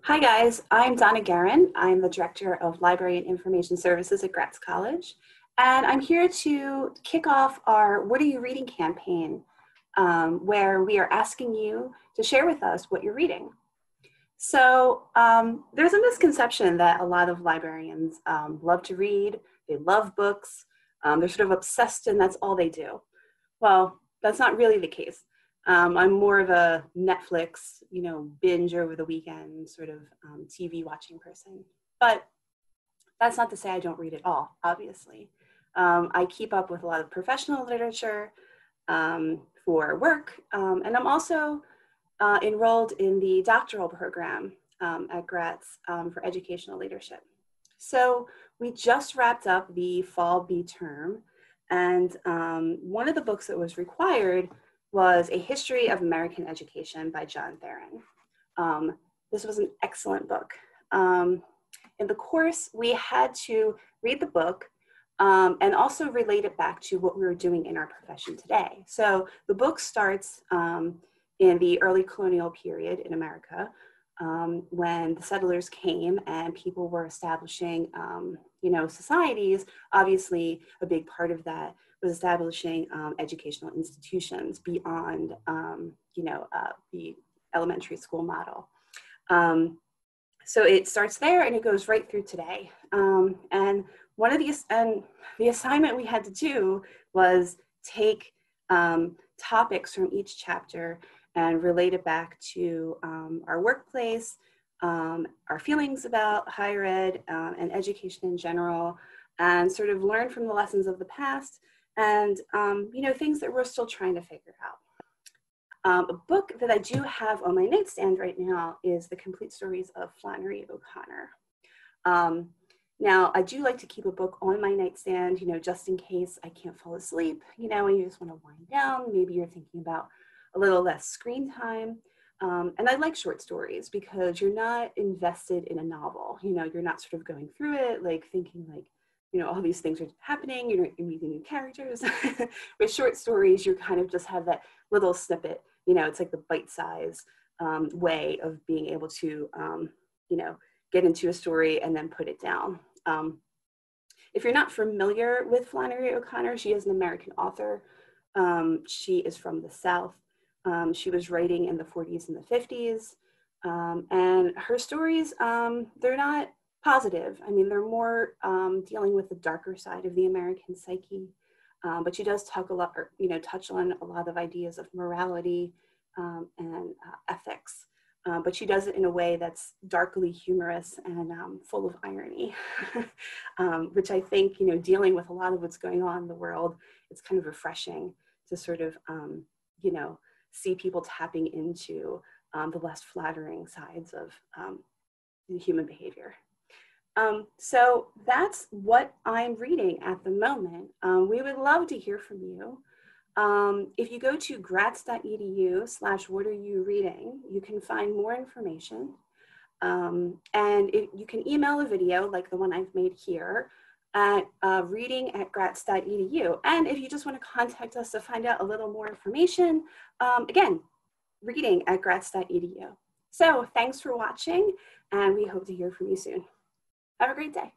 Hi guys, I'm Donna Guerin. I'm the Director of Library and Information Services at Gratz College. And I'm here to kick off our What Are You Reading campaign, where we are asking you to share with us what you're reading. So there's a misconception that a lot of librarians love to read, they love books, they're sort of obsessed and that's all they do. Well, that's not really the case. I'm more of a Netflix, binge over the weekend sort of TV watching person. But that's not to say I don't read at all, obviously. I keep up with a lot of professional literature for work, and I'm also enrolled in the doctoral program at Gratz for educational leadership. So we just wrapped up the fall B term, and one of the books that was required was A History of American Education by Donna Guerin. This was an excellent book. In the course, we had to read the book and also relate it back to what we were doing in our profession today. So the book starts in the early colonial period in America, when the settlers came and people were establishing, societies. Obviously, a big part of that was establishing educational institutions beyond, the elementary school model. So it starts there and it goes right through today. And one of the assignment we had to do was take topics from each chapter and relate it back to our workplace, our feelings about higher ed and education in general, and sort of learn from the lessons of the past and, things that we're still trying to figure out. A book that I do have on my nightstand right now is The Complete Stories of Flannery O'Connor. Now, I do like to keep a book on my nightstand, just in case I can't fall asleep, and you just want to wind down. Maybe you're thinking about a little less screen time. And I like short stories because you're not invested in a novel. You're not sort of going through it, like thinking like, all these things are happening, you're meeting new characters. With short stories, you kind of just have that little snippet, it's like the bite-size way of being able to, get into a story and then put it down. If you're not familiar with Flannery O'Connor, she is an American author. She is from the South. She was writing in the 40s and the 50s. And her stories, they're not positive. I mean, they're more dealing with the darker side of the American psyche. But she does talk a lot, touch on a lot of ideas of morality and ethics. But she does it in a way that's darkly humorous and full of irony, which I think, dealing with a lot of what's going on in the world, it's kind of refreshing to sort of, see people tapping into the less flattering sides of human behavior. So that's what I'm reading at the moment. We would love to hear from you. If you go to gratz.edu/whatareyourreading, you can find more information. And you can email a video like the one I've made here at reading@gratz.edu. And if you just want to contact us to find out a little more information, again, reading@gratz.edu. So thanks for watching, and we hope to hear from you soon. Have a great day.